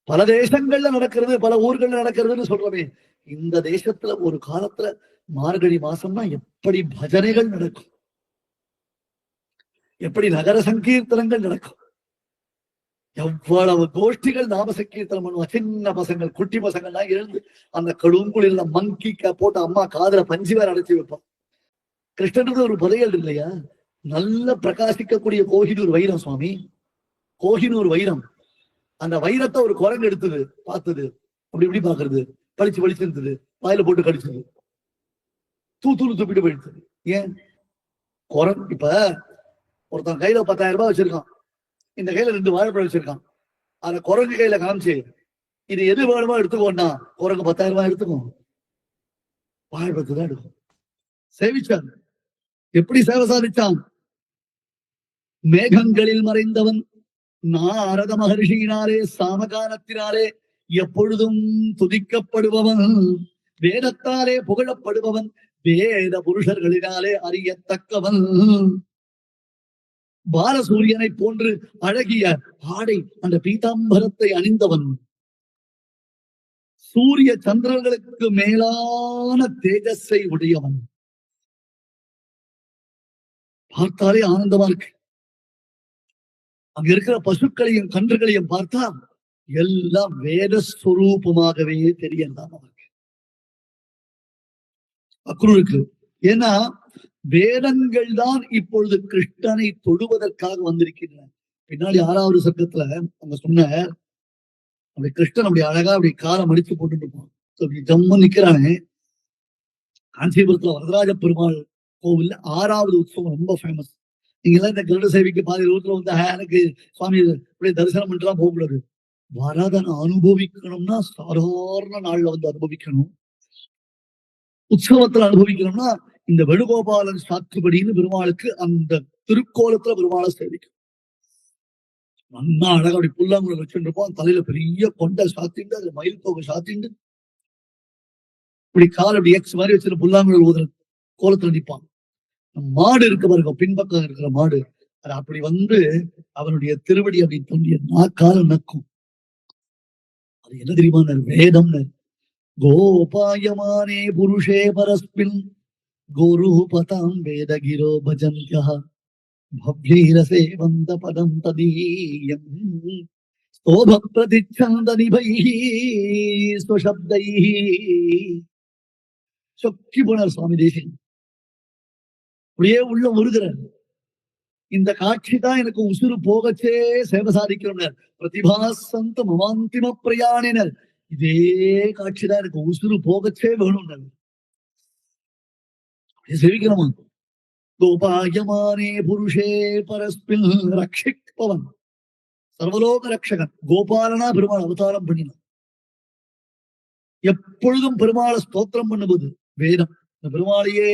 பல தேசங்கள்ல நடக்கிறது, பல ஊர்கள்ல நடக்கிறதுன்னு சொல்றோமே. இந்த தேசத்துல ஒரு காலத்துல மார்கழி மாசம்னா எப்படி பஜனைகள் நடக்கும், எப்படி நகர சங்கீர்த்தனங்கள் நடக்கும், எவ்வளவு கோஷ்டிகள் நாம சங்கீர்த்தனம் பண்ணுவோம். சின்ன பசங்கள், குட்டி பசங்கள்லாம் எழுந்து அந்த கடுங்குளிர்ல மங்கி போட்டு அம்மா காதுல பஞ்சு வேற அடைச்சி வைப்பான். கிருஷ்ணனுக்கு ஒரு புதையல் இல்லையா? நல்ல பிரகாசிக்கக்கூடிய கோஹினூர் வைரம் சுவாமி, கோஹினூர் வைரம். அந்த வைரத்தை ஒரு குரங்கு எடுத்தது, பார்த்தது, அப்படி இப்படி பாக்குறது, பளிச்சு பளிச்சு இருந்தது, வாயில போட்டு கடிச்சது, தூத்தூள் துப்பிட்டு போயிடுச்சு. ஏன்? குரங்கு. இப்ப ஒருத்தன் கையில 10,000 ரூபாய் வச்சிருக்கான், இந்த கையில 2 வாழைப்பழம் வச்சிருக்கான். அந்த குரங்கு கையில காமிச்சு இது எது வேணுமோ எடுத்துக்கோன்னா குரங்கு 10,000 ரூபாய் எடுத்துக்கும், வாழைப்பழத்தை தான் எடுக்கும். சேவிச்சான். எப்படி சேவை சாதிச்சான்? மேகங்களில் மறைந்தவன், நாரத மகர்ஷியினாலே சாமகானத்தினாலே எப்பொழுதும் துதிக்கப்படுபவன், வேதத்தாலே புகழப்படுபவன், வேத புருஷர்களினாலே அறியத்தக்கவன், பாலசூரியனை போன்று அழகிய ஆடை அந்த பீதாம்பரத்தை அணிந்தவன், சூரிய சந்திரர்களுக்கு மேலான தேஜஸை உடையவன். பார்த்தாலே ஆனந்தமா இருக்கு. அங்க இருக்கிற பசுக்களையும் கன்றுகளையும் பார்த்தா எல்லாம் வேதஸ்வரூபமாகவே தெரியலாம் நமக்கு, அக்ரூருக்கு. ஏன்னா வேதங்கள் தான் இப்பொழுது கிருஷ்ணனை தொடுவதற்காக வந்திருக்கின்றன. பின்னாடி 6வது சர்க்கத்துல அவங்க சொன்ன அப்படி கிருஷ்ணன் அப்படி அழகா அப்படி காலை மடிச்சு போட்டுட்டு இருப்பான். ஜம்மு நிக்கிறானே. காஞ்சிபுரத்துல வரதராஜ பெருமாள் கோவில்ல 6வது உற்சவம் ரொம்ப ஃபேமஸ். நீங்க எல்லாம் இந்த கருட சேவைக்கு பாதி ரூட்ல வந்து எனக்கு சுவாமி இப்படி தரிசனம் பண்ணிட்டுலாம் போகக்கூடாது. வரதனை அனுபவிக்கணும்னா சாதாரண நாள்ல வந்து அனுபவிக்கணும். உற்சவத்துல அனுபவிக்கணும்னா இந்த வேணுகோபாலன் சாத்துபடின்னு பெருமாளுக்கு அந்த திருக்கோலத்துல பெருமாளை சேவிக்கும். நல்லா அழகா அப்படி புல்லாங்குழல் வச்சுட்டு இருப்போம். தலையில பெரிய கொண்டை சாத்திண்டு, அதுல மயில் தொகை சாத்திண்டு, இப்படி கால் அப்படி எக்ஸ் மாதிரி வச்சுட்டு புல்லாங்குழல் ஊதுற கோலத்துல நிற்பான். மாடு இருக்கு பாருங்க, பின்பக்கம் இருக்கிற மாடு, அது அப்படி வந்து அவனுடைய திருவடி அப்படி தோண்டிய நாக்கால நக்கும். அது என்ன தெரியுமா? வேதம். கோபாயமானே புருஷே பரஸ்மின் கோரூபதாம் வேதகிரோ பஜன்யா பவ்யைரசேவந்த பதம் ததீயம் ஸ்தோப பிரதிச்சந்த நிபைஹி ஸ்வசப்தைஹி. சொக்கி போனார் சுவாமி தேசிகன். அப்படியே உள்ள முருகிறார். இந்த காட்சி தான் எனக்கு உசுறு போகச்சே சேவை சாதிக்கிறோம்னர். பிரதிபாசந்த மமாந்திம பிரயாணினர். இதே காட்சி தான் எனக்கு உசுறு போகச்சே வேணும். சேவிக்கிறோமா? கோபாயமானே புருஷே பரஸ்மின் ரட்சிப்பவன், சர்வலோக ரட்சகன். கோபாலனா பெருமாள் அவதாரம் பண்ணினான். எப்பொழுதும் பெருமாளை ஸ்தோத்திரம் பண்ணுவது வேதம். இந்த பெருமாளையே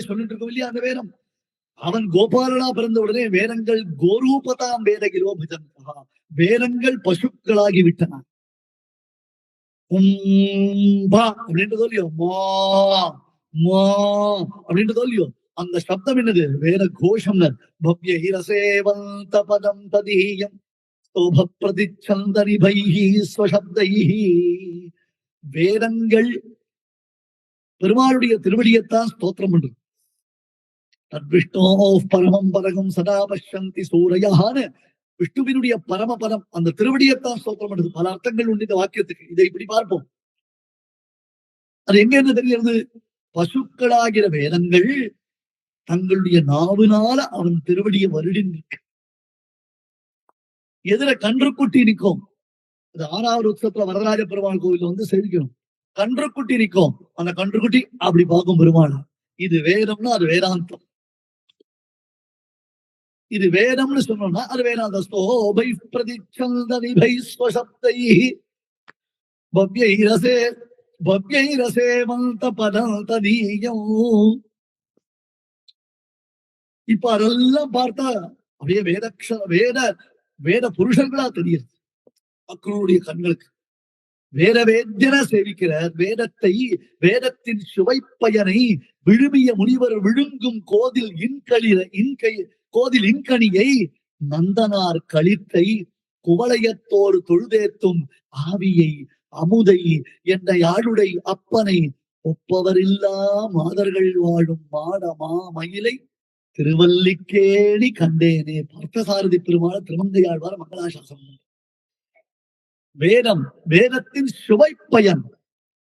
சொல்லிட்டு இருக்கோம் இல்லையா? அந்த வேதம். அவன் கோபாலனா பிறந்த உடனே வேதங்கள் கோரூபதாம் வேதகிரோ பஜன்யா, வேதங்கள் பசுக்களாகி விட்டன. அப்படின்றது இல்லையோ, மா மா அப்படின்றது இல்லையோ, அந்த சப்தம் என்னது? வேத கோஷம். பவ்யைரசேவந்த பதம் ததீயம் ஸ்தோப பிரதிச்சந்த நிபைஹி ஸ்வசப்தைஹி. வேதங்கள் பெருமாளுடைய திருவடியத்தான் ஸ்தோத்திரம் பண்றது. தத்விஷ்ணோ பரமம் பரகம் சதா பஷ்யந்தி சூரையான்னு விஷ்ணுவினுடைய பரமபரம் அந்த திருவடியத்தான் ஸ்தோத்திரம் பண்றது. பல அர்த்தங்கள் உண்டு இந்த வாக்கியத்துக்கு. இதை இப்படி பார்ப்போம். அது எங்க இருந்து தெரிகிறது? பசுக்களாகிற வேதங்கள் தங்களுடைய நாவினால அவன் திருவடியை வருடி நிற்க. எதிர கன்றுக்குட்டி நிற்கும். அது 6வது உற்சவத்துல வரதராஜ பெருமாள் கோவில்ல வந்து சேவிக்கணும். கன்றுக்குட்டி நிற்கும். அந்த கன்றுக்குட்டி அப்படி பார்க்கும் பெருமாள். இது வேதம்னா அது வேதாந்தம். இது வேதம்னு சொன்னோம்னா அது வேதாந்தம். ஸ்தோபை பிரதிச்சந்த நிபை ஸ்வசப்தைஹி பவ்யைரசே பவ்யைரசேவந்த பதம் ததீயம். இப்ப அதெல்லாம் பார்த்தா அப்படியே வேத புருஷர்களா தெரியுது மக்களுடைய கண்களுக்கு. வேதவேத்யன சேவிக்கிறார். வேதத்தை, வேதத்தின் சுவைப்பயனை விழுமிய முனிவர் விழுங்கும் கோதில் இன்கணியை நந்தனார் களித்தை குவளையத்தோர் தொழுதேத்தும் ஆவியை அமுதை என்ற யாழுடை அப்பனை ஒப்பவரில்லா மாதர்கள் வாழும் மாடமா மயிலை திருவல்லிக்கேணி கண்டேனே. பார்த்தசாரதி பெருமாள் திருமங்கையாழ்வார் மங்களாசாசனம். வேதம், வேதத்தின் சுவைப்பயன்,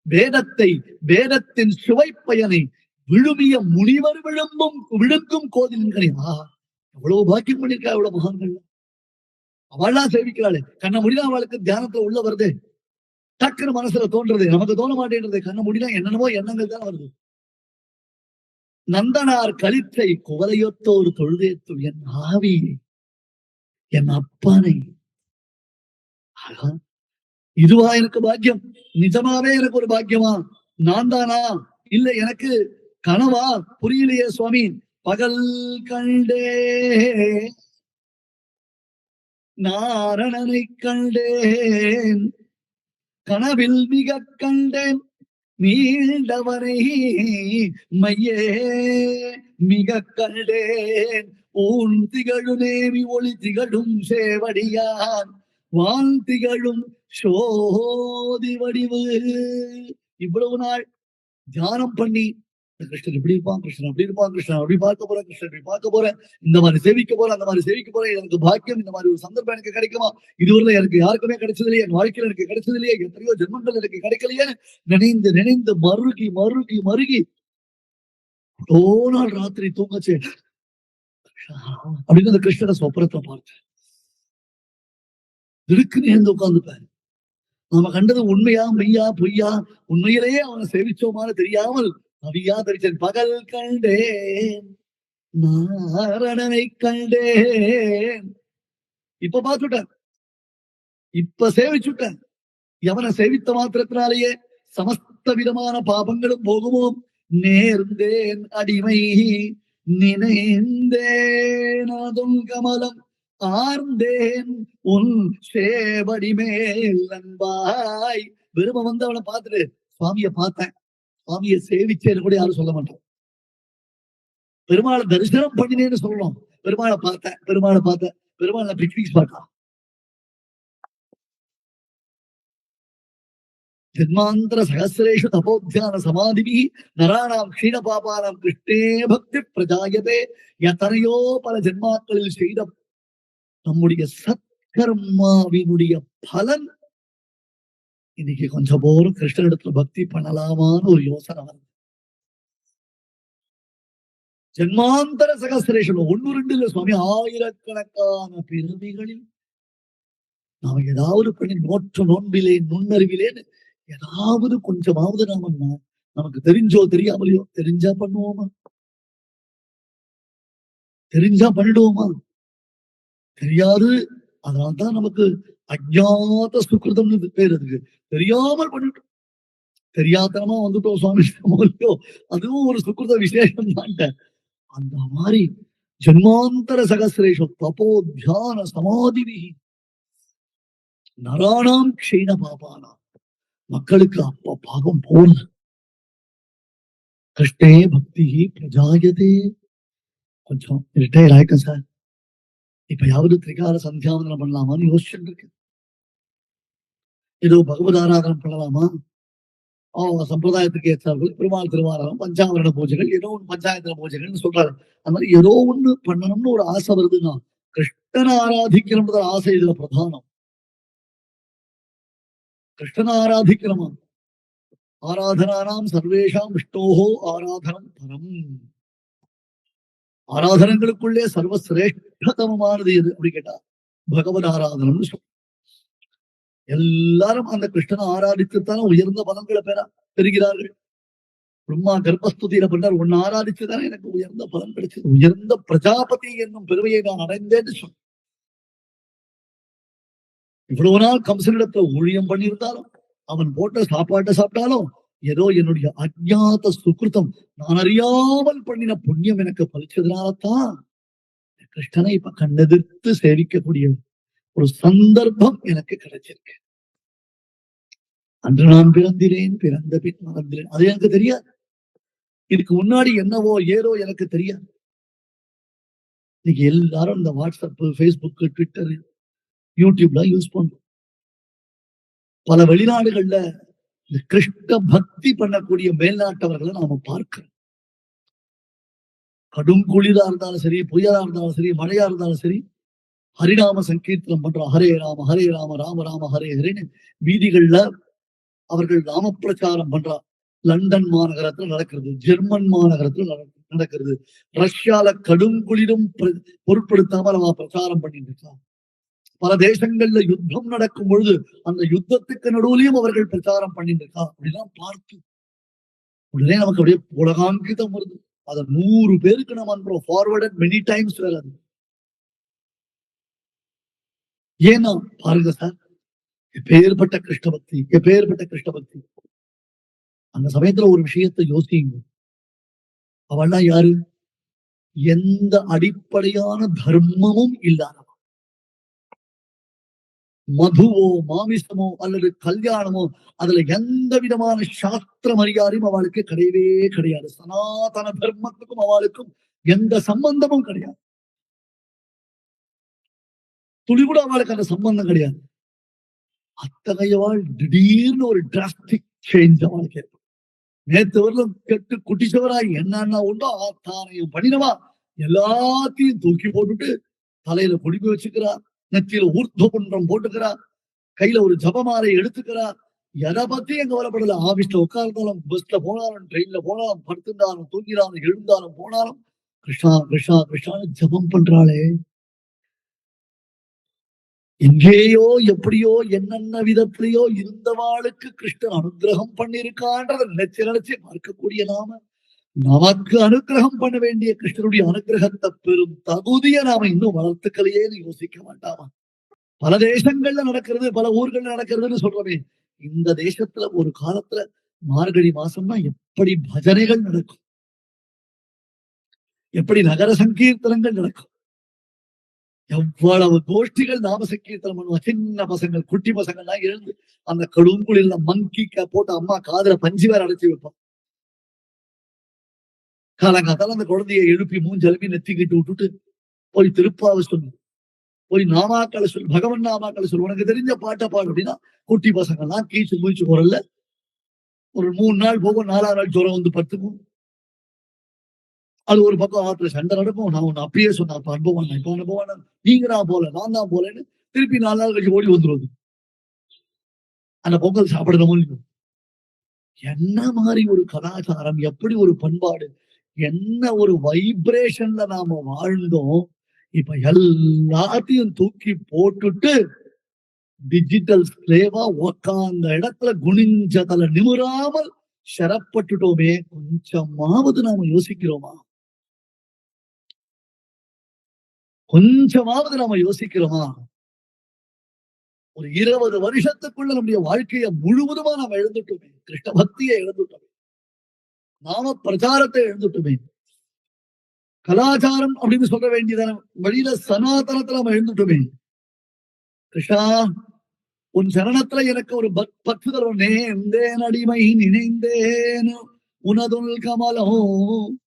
வேதத்தின் சுவைப்பயனை விழுமிய முனிவர் விழுங்கும் கோதில்களே. எவ்வளவு பாக்கியம் பண்ணிருக்கா, எவ்வளவு மகான்கள். அவள்லாம் சேவிக்கிறாளே, கண்ண முடிதான் அவளுக்கு தியானத்துல உள்ள வருது, டக்குன்னு மனசுல தோன்றது, நமக்கு தோண மாட்டேன்றது. கண்ண முடினா என்னென்னமோ எண்ணங்கள் தான் வருது. நந்தனார் கலித்தை குவலையொத்தோர் தொழுதேத்தும் என் ஆவியை என் அப்பனை. இதுவா எனக்கு பாக்கியம்? நிஜமாவே எனக்கு ஒரு பாக்கியமா? நான் தானா? இல்ல எனக்கு கனவா? புரியலையே சுவாமி. பகல் கண்டே நாரணனை கண்டேன், கனவில் மிக கண்டேன் மீண்டவரை மையே மிக கண்டேன். ஊன் திகழு நேமி ஒளி திகழும் சேவடியான் வான் திகழும் சோதி வடிவு. இவ்வளவு நாள் தியானம் பண்ணி கிருஷ்ணன் இப்படி இருப்பான், கிருஷ்ணன் அப்படி இருப்பான், கிருஷ்ணன் அப்படி பார்க்க போறேன், கிருஷ்ணன் இப்படி பார்க்க போறேன், இந்த மாதிரி சேவிக்க போறேன், அந்த மாதிரி சேவிக்க போறேன், எனக்கு பாக்கியம், இந்த மாதிரி ஒரு சந்தர்ப்பம் எனக்கு கிடைக்குமா? இதுவரை எனக்கு யாருக்குமே கிடைச்சது இல்லையே, என் வாழ்க்கையில எனக்கு கிடைச்சது இல்லையே, எத்தனையோ ஜென்மங்கள் எனக்கு கிடைக்கலையே நினைந்து நினைந்து மருகி மருகி மருகி நாள் ராத்திரி தூங்கச்சே அப்படின்னு அந்த கிருஷ்ணனை சொப்பரத்தை பார்த்தேன். இருக்குன்னு எழுந்து உட்கார்ந்துப்பேன். நாம கண்டது உண்மையா மெய்யா பொய்யா, உண்மையிலேயே அவனை சேவிச்சோமான்னு தெரியாமல் அவியா தரிச்சேன். பகல் கண்டேன் நாரணனை கண்டேன். இப்ப பார்த்துட்டேன், இப்ப சேவிச்சுட்டேன். எவனை சேவித்த மாத்திரத்தினாலேயே சமஸ்த விதமான பாபங்களும் போகுமோ. நேர்ந்தேன் அடிமை நினைந்தேன் அதும் கமலம் ஆர்ந்தேன் உன் சேவடி மேல் நண்பாய். விரும்ப வந்து அவனை பார்த்துட்டு சுவாமிய பார்த்தேன், சுவாமியை சேவிச்சேன்னு கூட யாரும் சொல்ல மாட்டோம். பெருமாளை தரிசனம் பண்ணினேன்னு சொல்லணும். பெருமாளை பார்த்தேன், பெருமாளை பிக்னிக் ஸ்பாட்டா. ஜன்மாந்தர சகசிரேஷு தபோத்தியான சமாதிபி நராணாம் க்ஷீண பாபானாம் கிருஷ்ணே பக்தி பிரஜாயதே. எத்தனையோ பல ஜென்மாக்களில் செய்த நம்முடைய சத்கர்மாவினுடைய பலன் இன்னைக்கு கொஞ்சம் போலும் கிருஷ்ணனிடத்துல பக்தி பண்ணலாமான்னு ஒரு யோசனை வருது. ஜென்மாந்தர சகசிரேஷன் ஒன்னு ரெண்டு இல்ல சுவாமி, ஆயிரக்கணக்கான பிறவிகளில் நாம ஏதாவது பண்ணி நோற்று நோன்பிலே நுண்ணறிவிலேன்னு ஏதாவது கொஞ்சமாவது நமக்கு தெரிஞ்சோ தெரியாமலையோ தெரிஞ்சா பண்ணுவோமா? தெரிஞ்சா பண்ணிடுவோமா? தெரியாது. அதனால்தான் நமக்கு அஜ்ஞாத சுக்கிருதம்னு பேர். அதுக்கு தெரியாமல் பண்ணிட்டோம், தெரியாதனமா வந்துட்டோம் சுவாமி. அதுவும் ஒரு சுக்கிருத விசேஷம் தான். அந்த மாதிரி ஜென்மாந்தர சகசிரேஷம் தபோ தியான சமாதிவி நராணாம் க்ஷீண பாபானா. மக்களுக்கு அப்ப பாவம் போல கிருஷ்ணே பக்தி பிரஜாயதே. கொஞ்சம் ரிட்டையர் ஆயிட்டேன் சார், இப்ப யாவது திரிகால சந்தியாவந்தனம் பண்ணலாமான்னு யோசிச்சுட்டு இருக்கு. ஏதோ பகவத் ஆராதனம் பண்ணலாமா? சம்பிரதாயத்துக்கு ஏற்றார்கள் பெருமாள் திருவாரணம் பஞ்சாவரண பூஜைகள், ஏதோ ஒண்ணு பஞ்சாயத்துல பூஜைகள்னு சொல்றாரு. அந்த மாதிரி ஏதோ ஒண்ணு பண்ணணும்னு ஒரு ஆசை வருதுன்னா கிருஷ்ணனை ஆராதிக்கணும்ன்ற ஆசை இதுல பிரதானம். கிருஷ்ணனை ஆராதிக்கணுமா? ஆராதனானாம் சர்வேஷாம் விஷ்ணோஹோ ஆராதனம் பரம். ஆராதனங்களுக்குள்ளே சர்வசிரேஷ்டதமமானது எது அப்படி கேட்டா பகவத் ஆராதனம்னு சொல்ல. எல்லாரும் அந்த கிருஷ்ணனை ஆராதித்துத்தானே உயர்ந்த பலன்களை பெறுகிறார்கள். பிரம்மா கர்ப்பஸ்துதியில பண்ணார், உன்னை ஆராதிச்சுதானே எனக்கு உயர்ந்த பலன் கிடைச்சது, உயர்ந்த பிரஜாபதி என்னும் பெருமையை நான் அடைந்தேன்னு சொன்ன. இவ்வளவு நாள் கம்சனிடத்துல ஊழியம் பண்ணியிருந்தாலும், அவன் போட்ட சாப்பாட்டை சாப்பிட்டாலும், ஏதோ என்னுடைய அஜ்ஞாத சுக்கிருத்தம், நான் அறியாமல் பண்ணின புண்ணியம் எனக்கு பலிச்சதுனால்தான் கிருஷ்ணனை இப்ப கண்ணெதிர்த்து சேவிக்கக்கூடிய ஒரு சந்தர்ப்பம் எனக்கு கிடைச்சிருக்கு. அன்று நான் பிறந்திலேன், பிறந்த பின் மறந்திலேன், அது எனக்கு தெரியாது. இதுக்கு முன்னாடி என்னவோ ஏதோ எனக்கு தெரியாது. இன்னைக்கு எல்லாரும் இந்த வாட்ஸ்அப், பேஸ்புக், ட்விட்டர் யூடியூப்ல யூஸ் பண்றோம். பல வெளிநாடுகள்ல இந்த கிருஷ்ண பக்தி பண்ணக்கூடிய மேல்நாட்டவர்களை நாம பார்க்கிறோம். கடும் குளிரா இருந்தாலும் சரி, புயலா இருந்தாலும் சரி, மழையா இருந்தாலும் சரி, ஹரிநாம சங்கீர்த்தனம் பண்றோம். ஹரே ராம ஹரே ராம ராம ராம ஹரே ஹரேன்னு வீதிகள்ல அவர்கள் நாம பிரச்சாரம் பண்றார். லண்டன் மாநகரத்துல நடக்கிறது, ஜெர்மன் மாநகரத்துல நடக்கிறது. ரஷ்யால கடும் குளிரும் பொருட்படுத்தாம நம்ம பிரச்சாரம் பண்ணிட்டு இருக்காங்க. பல தேசங்கள்ல யுத்தம் நடக்கும் பொழுது அந்த யுத்தத்துக்கு நடுவுலையும் அவர்கள் பிரச்சாரம் பண்ணிட்டு இருக்கா. அப்படிலாம் பார்த்து உடனே நமக்கு அப்படியே உலகாங்கிதம் வருது. அதை 100 பேருக்கு நம்ம அனுப்புறோம். ஃபார்வர்டட் மெனி டைம்ஸ் வேற அது. ஏன்னா பாருங்க சார், எப்பேற்பட்ட கிருஷ்ண பக்தி, எப்பேற்பட்ட கிருஷ்ண பக்தி. அந்த சமயத்துல ஒரு விஷயத்தை யோசிங்க. அவள்லாம் யாரு? எந்த அடிப்படையான தர்மமும் இல்லாதவ. மதுவோ மாமிசமோ அல்லது கல்யாணமோ அதுல எந்த விதமான சாஸ்திர மரியாதையும் அவளுக்கு கிடையவே கிடையாது. சனாதன தர்மத்துக்கும் அவளுக்கும் எந்த சம்பந்தமும் கிடையாது. துளி கூட அவளுக்கு அந்த சம்பந்தம் கிடையாது. அத்தகையவாள் திடீர்னு ஒரு டிராஸ்டிக் சேஞ்ச் அவளுக்கு ஏற்படும். நேத்து வரலும் கெட்டு குட்டிச்சவராய் என்னன்னா உண்டோ தானையும் பண்ணினவா எல்லாத்தையும் தூக்கி போட்டுட்டு தலையில குடிப்பு வச்சுக்கிறா, நெத்தியில ஊர்த்த குன்றம் போட்டுக்கிறா, கையில ஒரு ஜபமாலை எடுத்துக்கிறா. எதை பத்தி எங்க வரப்படல. ஆபீஸ்ல உட்கார்ந்தாலும், பஸ்ல போனாலும், ட்ரெயின்ல போனாலும், படுத்திருந்தாலும், தூங்கினாலும், எழுந்தாலும், போனாலும் கிருஷ்ணா கிருஷ்ணா கிருஷ்ணான்னு ஜபம் பண்றாளே. எங்கேயோ எப்படியோ என்னென்ன விதத்திலேயோ இருந்தவாளுக்கு கிருஷ்ணன் அனுகிரகம் பண்ணிருக்கான்றதை நினைச்சு நினைச்சு பார்க்கக்கூடிய நாம நமக்கு அனுகிரகம் பண்ண வேண்டிய கிருஷ்ணனுடைய அனுகிரகத்தை பெரும் தகுதியை நாம இன்னும் வளர்த்துக்கலையேன்னு யோசிக்க வேண்டாமா? பல தேசங்கள்ல நடக்கிறது, பல ஊர்கள்ல நடக்கிறதுன்னு சொல்றமே. இந்த தேசத்துல ஒரு காலத்துல மார்கழி மாசம்னா எப்படி பஜனைகள் நடக்கும், எப்படி நகர சங்கீர்த்தனங்கள் நடக்கும், எவ்வளவு கோஷ்டிகள் நாம சங்கீர்த்தனம் பண்ணுவோம். சின்ன பசங்கள், குட்டி பசங்கள்லாம் எழுந்து அந்த கடுங்குளிர்ல மங்கிக்க போட்டு அம்மா காதுல பஞ்சு வேற அடைச்சி வைப்பான். காலங்காத்தால அந்த குழந்தையை எழுப்பி மூஞ்செலுப்பி நெத்திக்கிட்டு விட்டுட்டு போய் திருப்பாவை சொல்லு, போய் நாமாக்களை சொல்லு, பகவன் நாமாக்களை சொல்லு, உனக்கு தெரிஞ்ச பாட்டை பாடு அப்படின்னா குட்டி பசங்கள்லாம் கீச்சு மூச்சு குரல்ல ஒரு 3 நாள் போகும், 4ஆவது நாள் ஜுரம் வந்து படுத்துக்கும். அது ஒரு பக்கம் ஆத்துல சண்டை நடக்கும். நான் உன்னை அப்பயே சொன்னேன், அப்ப அனுபவம் இப்ப அனுபவம் நீங்க நான் போல நான் தான் போலன்னு திருப்பி 4 நாள் கழிச்சு ஓடி வந்துருவது. அந்த பொங்கல் சாப்பிடணும். என்ன மாதிரி ஒரு கலாச்சாரம், எப்படி ஒரு பண்பாடு, என்ன ஒரு வைப்ரேஷன்ல நாம வாழ்ந்தோம். இப்ப எல்லாத்தையும் தூக்கி போட்டுட்டு டிஜிட்டல் ஸ்லேவா உக்காந்த இடத்துல குனிஞ்சதல நிமிராமல் ஷரப்பட்டுட்டோமே. கொஞ்சமாவது நாம யோசிக்கிறோமா? கொஞ்சமாவது நாம யோசிக்கிறோமா? ஒரு 20 வருஷத்துக்குள்ள நம்முடைய வாழ்க்கையை முழுவதுமா நாம எழுந்துட்டோமே. கிருஷ்ண பக்தியை எழுந்துட்டோமே, நாம பிரச்சாரத்தை எழுந்துட்டோமே, கலாச்சாரம் அப்படின்னு சொல்ல வேண்டியதான வழியில சனாதனத்துல நம்ம எழுந்துட்டோமே. கிருஷ்ணா உன் சரணத்துல எனக்கு ஒரு பக்துதல் நேர்ந்தேன், அடிமை நினைந்தேன் உனதுல் கமலம்.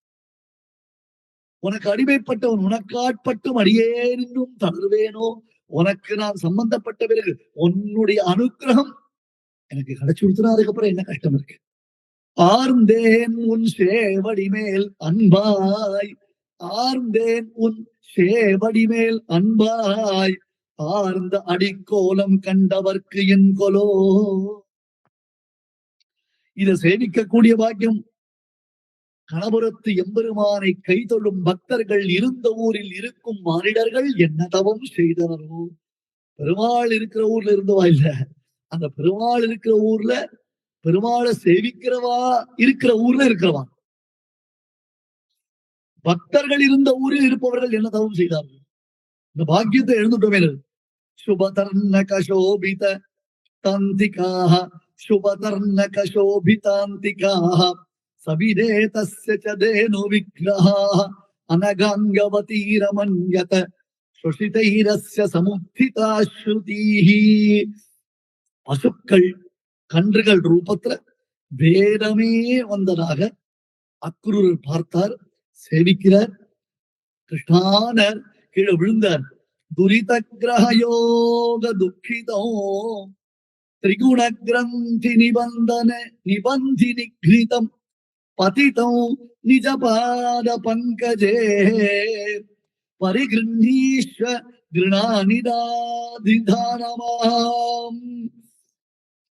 உனக்கு அடிமைப்பட்டவன், உனக்காட்பட்டும் அடியேனும் தளர்வேனோ. உனக்கு நான் சம்பந்தப்பட்ட பிறகு உன்னுடைய அனுகிரகம் எனக்கு கிடைச்சு கொடுத்துனா அதுக்கப்புறம் என்ன கஷ்டம் இருக்கு? ஆர்ந்தேன் உன் சேவடி மேல் அன்பாய், ஆர்ந்தேன் உன் சேவடி மேல் அன்பாய், ஆர்ந்த அடிக்கோலம் கண்டவர்க்கு என் கொலோ. இதை சேவிக்கக்கூடிய பாக்கியம் கணபுரத்து எம்பெருமானை கைதொள்ளும் பக்தர்கள் இருந்த ஊரில் இருக்கும் மானிடர்கள் என்ன தவம் செய்தனரோ. பெருமாள் இருக்கிற ஊர்ல இருந்தவா இல்ல, அந்த பெருமாள் இருக்கிற ஊர்ல பெருமாளை சேவிக்கிறவா இருக்கிற ஊர்ல இருக்கிறவா. பக்தர்கள் இருந்த ஊரில் இருப்பவர்கள் என்ன தவம் செய்தார்கள். இந்த பாக்கியத்தை எழுந்துட்டோமே. சுபதர்ண கசோபித தாந்திகாஹ, சுபதர்ண கசோபிதாந்திகாஹ, சவிதே தஸ்ய ச தேனு விக்ரஹாஹ, அனகாங்கவதீரமன்யத சுஷிதைரஸ்ய சமுத்திதா ஸ்ருதீஹி. பசுக்கள் கன்றுகள் ரூபத்துல வேதமே வந்ததாக அக்ரூரர் பார்த்தார், சேவிக்கிறார். கிருஷ்ணானர் கீழே விழுந்தார். துரித கிரகயோக துக்கிதோ திரிகுண கிரந்தி நிபந்தி நிகிருதம் பதிதோ நிஜபாத பங்கஜே பரிகிருணீஸ்வ கிருணாநிதாதிதானமாம்.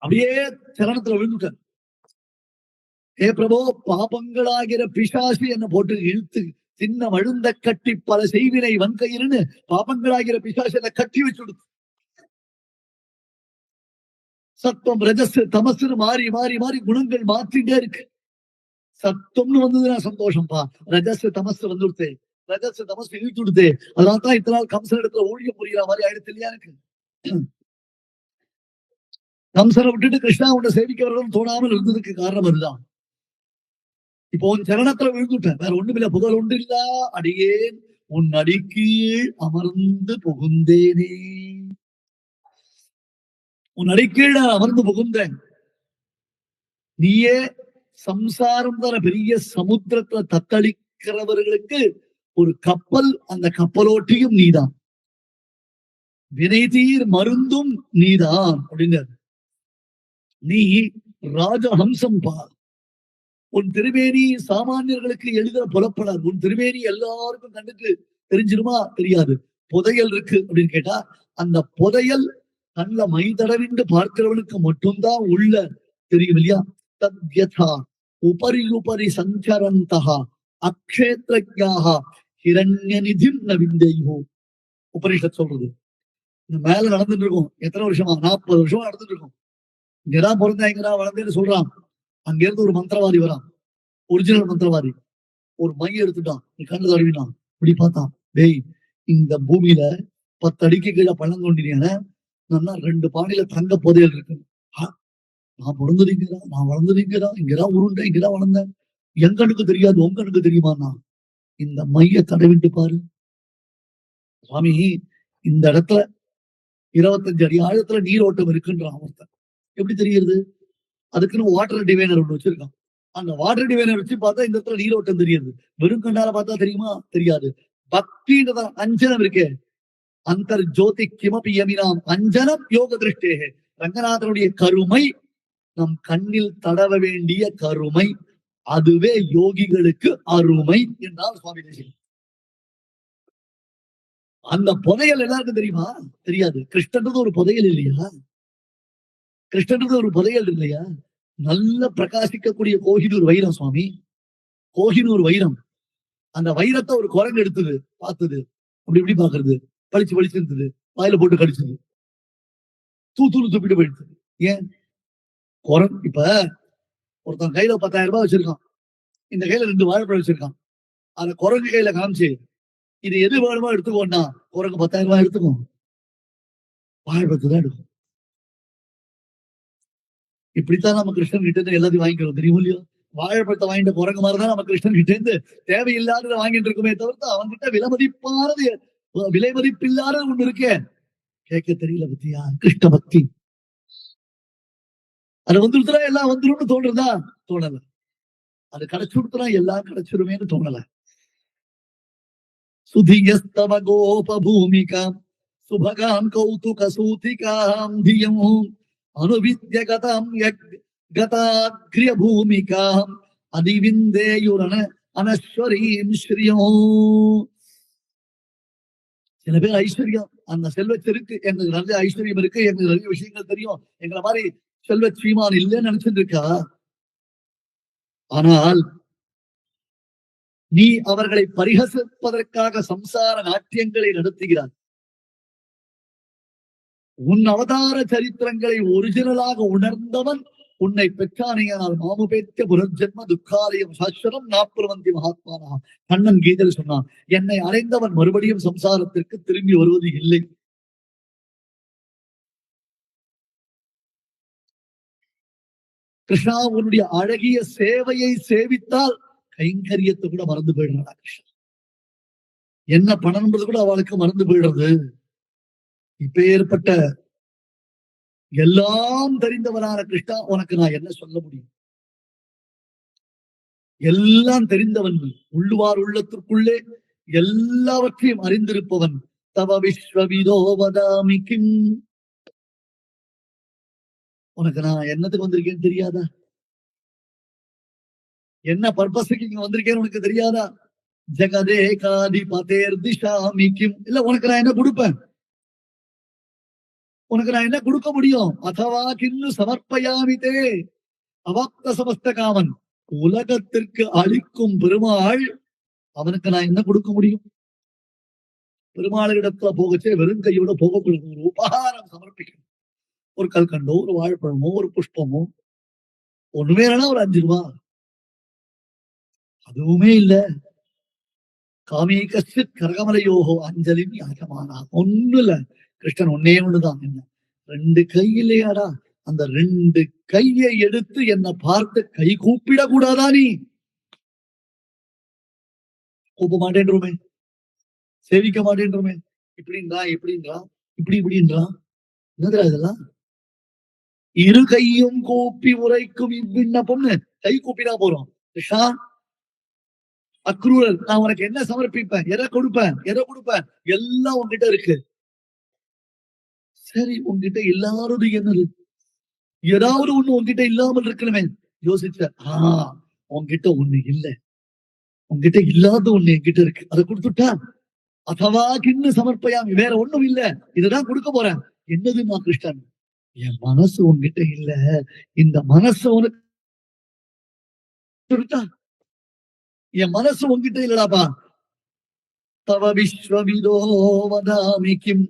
அப்படியே சரணத்துல விழுந்துட்டார். ஏ பிரபோ, பாபங்களாகிற பிசாசு என்ன போட்டு இழுத்து சின்ன வழுந்த கட்டி பல செய்வினை வன்கையிருன்னு பாபங்களாகிற பிசாசு என்ன கட்டி வச்சுடுது. சத்தம் ரஜஸ் தமசுன்னு மாறி மாறி மாறி குணங்கள் மாத்திட்டே இருக்கு. சத்தம்னு வந்ததுன்னா சந்தோஷம்ப்பா. ரஜஸ் தமசு வந்துடுது, ரஜஸ் தமசு இழுத்து விடுது. அதனால்தான் இத்தனை நாள் கம்சன் இடத்துல ஊழியம் புரிகிற மாதிரி ஆயிடுச்சு இல்லையா எனக்கு. கம்சனை விட்டுட்டு கிருஷ்ணா உன்னை சேவிக்கவர்களும் தோணாமல் இருந்ததுக்கு காரணம் அதுதான். இப்போ உன் சரணத்துல விழுந்துட்டேன், வேற ஒண்ணுமில்ல. புகழ் ஒன்று இல்ல அடியேன் உன் அடிக்கீழ் அமர்ந்து புகுந்தேனே. உன் அடிக்கீழ் அமர்ந்து புகுந்தேன். நீயே சம்சாரம் தர பெரிய சமுத்திரத்துல தத்தளிக்கிறவர்களுக்கு ஒரு கப்பல், அந்த கப்பலோட்டியும் நீதான், வினைதீர் மருந்தும் நீதான் அப்படின்னாரு. நீ ராஜஹம்சம் பா. உன் திருமேனி சாமானியர்களுக்கு எளிதாக புலப்படாது. உன் திருமேனி எல்லாருக்கும் கண்ணுக்கு தெரிஞ்சிருமா? தெரியாது. புதையல் இருக்கு அப்படின்னு கேட்டா அந்த புதையல் நல்ல மை தடவிண்டு பார்க்கிறவனுக்கு மட்டும்தான் உள்ள தெரியும் இல்லையா. தத்யதா உபரி உபரி சஞ்சரந்தா அக்ஷேத்ரஜாக ஹிரண்ய நிதிம் நவிந்தேயோ. உபரிஷத் சொல்றது. இந்த மேல நடந்துட்டு இருக்கும். எத்தனை வருஷமா? 40 வருஷமா நடந்துட்டு இருக்கும். இங்கதான் பிறந்தா இங்கதான் வளர்ந்தேன்னு சொல்றான். அங்க இருந்து ஒரு மந்திரவாதி வரான், ஒரிஜினல் மந்திரவாதி. ஒரு மைய எடுத்துட்டான், நீ கண்ணு தடவினான். இப்படி பார்த்தான். டேய், இந்த பூமியில 10 அடிக்கு கீழே பள்ளம் தோண்டினீங்க, நல்லா 2 பானையில தங்க புதையல் இருக்கு. நான் பிறந்ததுங்கதான், நான் வளர்ந்ததுங்கதான், இங்கதான் உருண்டேன், இங்கதான் வளர்ந்தேன். என் கண்ணுக்கு தெரியாது, உன் கண்ணுக்கு தெரியுமா? நான் இந்த மைய தடவிட்டு பாரு சுவாமி. இந்த இடத்துல 25 அடி ஆழத்துல நீரோட்டம் இருக்குன்றான் ஒருத்தன். எப்படி தெரியுது? அதுக்குன்னு வாட்டர் டிவைனர் ஒண்ணு வச்சிருக்கான். அந்த வாட்டர் டிவைனர் வச்சு பார்த்தா இந்த இடத்துல நீரோட்டம் தெரியுது. வெறும் கண்டால பார்த்தா தெரியுமா? தெரியாது. பக்தின்றத அஞ்சனம் இருக்கே, அந்தர் ஜோதி கிமபி யமினாம் அஞ்சனம் யோக திருஷ்டே. ரங்கநாதனுடைய கருமை நம் கண்ணில் தடவ வேண்டிய கருமை, அதுவே யோகிகளுக்கு அருமை என்றால் சுவாமி தேசிகன். அந்த புதையல் எல்லாருக்கும் தெரியுமா? தெரியாது. கிருஷ்ணன்றது ஒரு புதையல் இல்லையா? கிருஷ்ணன்றது ஒரு புதையல் இல்லையா? நல்ல பிரகாசிக்கக்கூடிய கோஹினூர் வைரம் சுவாமி. கோஹினூர் வைரம். அந்த வைரத்தை ஒரு குரங்கு எடுத்தது, பார்த்தது. அப்படி இப்படி பாக்குறது, பளிச்சு பளிச்சு இருந்தது, வாயில போட்டு கடிச்சது, தூத்துன்னு துப்பிட்டு போயிடுச்சு. ஏன்? குரங்கு. இப்ப ஒருத்தன் கையில 10,000 ரூபாய் வச்சிருக்கான், இந்த கையில 2 வாழைப்பழம் வச்சிருக்கான். அந்த குரங்கு கையில காமிச்சு இது எது வேணுமோ எடுத்துக்கோன்னா குரங்கு 10,000 ரூபாய் எடுத்துக்கும், வாழைப்பழத்தை தான் எடுக்கும். இப்படித்தான் நம்ம கிருஷ்ணன் கிட்ட இருந்து எல்லாத்தையும் வாங்கிக்கிறோம், தெரியும் இல்லையோ? வாழைப்பழத்தை வாங்கிட்ட குரங்கு மாதிரிதான் நம்ம கிருஷ்ணன் கிட்ட இருந்து தேவையில்லாததை வாங்கிட்டு இருக்குமே தவிர்த்து அவன்கிட்ட விலை மதிப்பில்லாத ஒண்ணு இருக்கே, கேட்க தெரியல. பத்தியா கிருஷ்ண பக்தி? அது வந்துருத்துனா எல்லாம் வந்துரும்னு தோணுறதா? தோணல. அது கிடைச்சுடுத்துனா எல்லாம் கிடைச்சிருமேன்னு தோணல. சுதியஸ்தவ கோப பூமிகாம் சுபகாம் கௌதுக சூதிகாம் தியம் அனுவித்ய கதாம் கதாக்ரிய பூமிகாம் அதிவிந்தேயுரண அனஸ்வரீம் ஸ்ரீயோ. சில பேர் ஐஸ்வர்யம், அந்த செல்வத்திற்கு எங்களுக்கு நல்ல ஐஸ்வர்யம் இருக்கு, எங்களுக்கு நிறைய விஷயங்கள் தெரியும், எங்களை மாதிரி செல்வ சீமான் இல்லைன்னு நினைச்சிட்டு இருக்கா. ஆனால் நீ அவர்களை பரிகசிப்பதற்காக சம்சார நாட்டியங்களை நடத்துகிறார். உன் அவதார சரித்திரங்களை ஒரிஜினலாக உணர்ந்தவன் உன்னை பெற்றானையானால் மாமுபேத்திய புரஜன்ம துக்காலயம் சாஸ்வரம் நாப்புரவந்தி மகாத்மானா. கண்ணன் கீதையில் சொன்னான், என்னை அடைந்தவன் மறுபடியும் சம்சாரத்திற்கு திரும்பி வருவது இல்லை. கிருஷ்ணா, உன்னுடைய அழகிய சேவையை சேவித்தால் கைங்கரியத்தை கூட மறந்து போயிடுறா கிருஷ்ணா. என்ன பண்ணணுன்றது கூட அவளுக்கு மறந்து போயிடுறது. இப்ப ஏற்பட்ட எல்லாம் தெரிந்தவனான கிருஷ்ணா, உனக்கு நான் என்ன சொல்ல முடியும்? எல்லாம் தெரிந்தவன், உள்ளுவார் உள்ளத்திற்குள்ளே எல்லாவற்றையும் அறிந்திருப்பவன், தவ விஸ்வவிதோ வதாமி கிம். உனக்கு நான் என்னத்துக்கு வந்திருக்கேன்னு தெரியாதா? என்ன பர்பஸுக்கு இங்க வந்திருக்கேன்னு உனக்கு தெரியாதா? ஜெகதே காதி பதேர் திஷாமி கிம். இல்ல, உனக்கு நான் என்ன கொடுப்பேன்? உனக்கு நான் என்ன கொடுக்க முடியும்? அதவா கின்னு சமர்ப்பயாமிதே அவாப்த சமஸ்த காமன். உலகத்திற்கு அளிக்கும் பெருமாள், அவனுக்கு நான் என்ன கொடுக்க முடியும்? பெருமாளிடத்துல போகச்சே வெறும் கையோட போகக்கூடாது. ஒரு உபகாரம் சமர்ப்பிக்கணும். ஒரு கல்கண்டோ, ஒரு வாழைப்பழமோ, ஒரு புஷ்பமோ, ஒண்ணுமே இல்லைன்னா ஒரு 5 ரூபா. அதுவுமே இல்ல. காமீகஸ்ய கரகமலையோகோ அஞ்சலின் யாகமானா. ஒண்ணு இல்ல, கிருஷ்ணன் ஒன்னே ஒண்ணுதான். என்ன 2 கை இல்லையாடா? அந்த 2 கையை எடுத்து என்னை பார்த்து கை கூப்பிட கூடாதா? நீ கூப்ப மாட்டேன்றோமே, சேவிக்க மாட்டேன்றோமே, இப்படின்றா இப்படின்றா இப்படின்றா. என்னதுடா இதெல்லாம்? இரு கையும் கூப்பி உரைக்கும் இவ்விண்ணப்பம்னு கை கூப்பினா போறோம். கிருஷ்ணா, அக்ரூரர், நான் உனக்கு என்ன சமர்ப்பிப்பேன்? எதை கொடுப்பேன்? எல்லாம் உன்கிட்ட இருக்கு. சரி, உன்கிட்ட இல்லாதது என்னது? ஏதாவது ஒண்ணு உன்கிட்ட இல்லாமல் இருக்கணுமே. யோசிச்ச, உன்கிட்ட ஒண்ணு இல்ல. உன்கிட்ட இல்லாத ஒண்ணு என்கிட்ட இருக்கு, அதை கொடுத்துட்டா. அதவா கின்னு சமர்ப்பயாமி. வேற ஒண்ணும் இல்ல, இதுதான் கொடுக்க போறேன். என்னதுமா கிருஷ்ணன்? என் மனசு உன்கிட்ட இல்ல. இந்த மனசு உனக்கு, என் மனசு உன்கிட்ட இல்லடாப்பா. தவ விஸ்வவிதோ வதாமி கிம்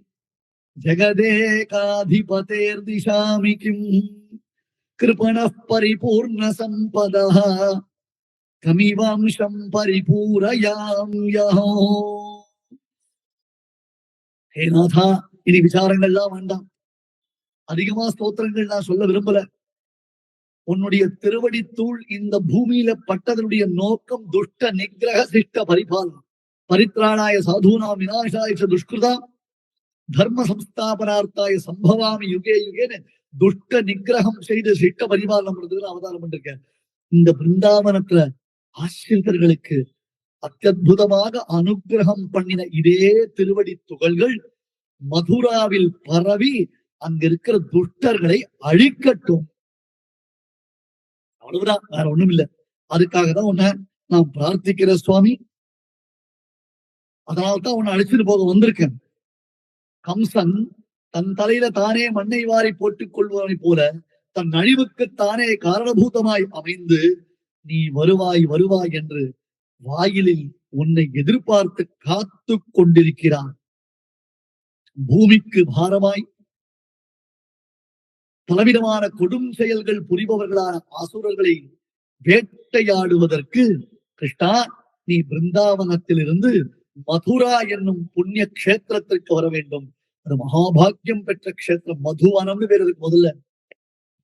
ஜெகதேகாதிபதேர் திஷாமி கிம் கிருபணः பரிபூர்ண சம்பதः கமிவாம்சம் பரிபூரயாம்யஹோ. ஹே நாதா, இனி விசாரங்கள்லாம் வேண்டாம். அதிகமா ஸ்தோத்திரங்கள் நான் சொல்ல விரும்பல. உன்னுடைய திருவடி தூள் இந்த பூமியில பட்டதனுடைய நோக்கம் துஷ்ட நிகிரக சிஷ்ட பரிபாலனம். பரித்ராணாய சாதுனாம் விநாசாய துஷ்கிருதாம் தர்ம சம்ஸ்தாபனார்த்தாய சம்பவாமி யுகே யுகேன்னு துஷ்ட நிகிரகம் செய்து சிஷ்ட பரிபாலனம் பண்றதுக்கு அவதாரம் பண்ணிருக்கேன். இந்த பிருந்தாவனத்துல ஆசிரியர்களுக்கு அத்தியுதமாக அனுகிரகம் பண்ணின இதே திருவடி துகள்கள் மதுராவில் பரவி அங்க இருக்கிற துஷ்டர்களை அழிக்கட்டும். அவ்வளவுதான், வேற ஒண்ணும் இல்லை. அதுக்காக தான் உன்னை நான் பிரார்த்திக்கிற சுவாமி. அதனால்தான் உன்னை அழைச்சிட்டு போக வந்திருக்கேன். கம்சன் தன் தலையில தானே மண்ணை வாரி போட்டுக் கொள்வதை போல தன் அழிவுக்கு தானே காரணபூதமாய் அமைந்து நீ வருவாய் வருவாய் என்று வாயிலில் உன்னை எதிர்பார்த்து காத்து கொண்டிருக்கிறான். பூமிக்கு பாரமாய் பலவிதமான கொடும் செயல்கள் புரிபவர்களான அசுரர்களை வேட்டையாடுவதற்கு கிருஷ்ணா, நீ பிருந்தாவனத்திலிருந்து மதுரா என்னும் புண்ணிய கஷேத்திரத்திற்கு வர வேண்டும். அது மகாபாகியம் பெற்ற கஷேத்திரம். மதுவனம்னு பேர் இருக்கு. முதல்ல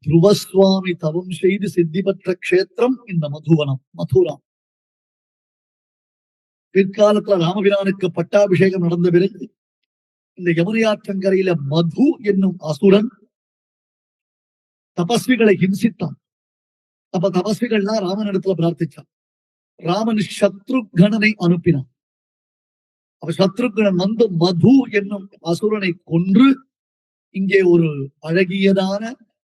துருவசுவாமி தவம் செய்து சித்தி பெற்ற கஷேத்திரம் இந்த மதுவனம், மதுரா. பிற்காலத்துல ராமபிரானுக்கு பட்டாபிஷேகம் நடந்த பிறகு இந்த யமுனையாற்றங்கரையில மது என்னும் அசுரன் தபஸ்விகளை ஹிம்சித்தான். அப்ப தபஸ்விகள்லாம் ராமன் இடத்துல பிரார்த்திச்சான். ராமன் சத்ருகணனை அனுப்பினான். அப்ப சத்ருகணன் வந்து மது என்னும் அசுரனை கொன்று இங்கே ஒரு அழகியதான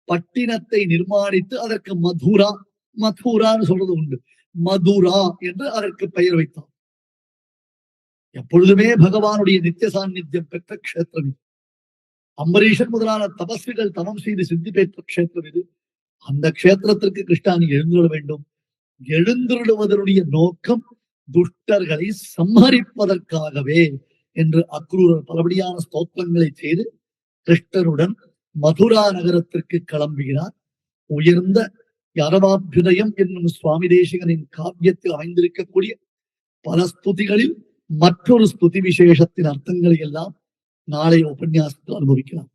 பட்டினத்தை நிர்மாணித்து அதற்கு மதுரா, மதுரான்னு சொல்றது உண்டு, மதுரா என்று அதற்கு பெயர் வைத்தான். எப்பொழுதுமே பகவானுடைய நித்திய சாநித்தியம் பெற்ற கஷேத்திரம் இது. அம்பரீஷன் முதலான தபஸ்விகள் தவம் செய்து சித்தி பெற்ற கஷேத்திரம் இது. அந்த கஷேத்திரத்திற்கு கிருஷ்ணானி எழுந்துள்ள வேண்டும். எழுந்துள்ளவதனுடைய நோக்கம் துஷ்டர்களை சம்ஹரிப்பதற்காகவே என்று அக்ரூரர் பலபடியான ஸ்தோத்திரங்களை செய்து கிருஷ்ணருடன் மதுரா நகரத்திற்கு கிளம்புகிறார். உயர்ந்த யரவாபியுதயம் என்னும் சுவாமி தேசிகனின் காவியத்தில் அமைந்திருக்கக்கூடிய பல ஸ்துதிகளில் மற்றொரு ஸ்துதி விசேஷத்தின் அர்த்தங்களை எல்லாம் நாளைய உபன்யாசத்தில் அனுபவிக்கலாம்.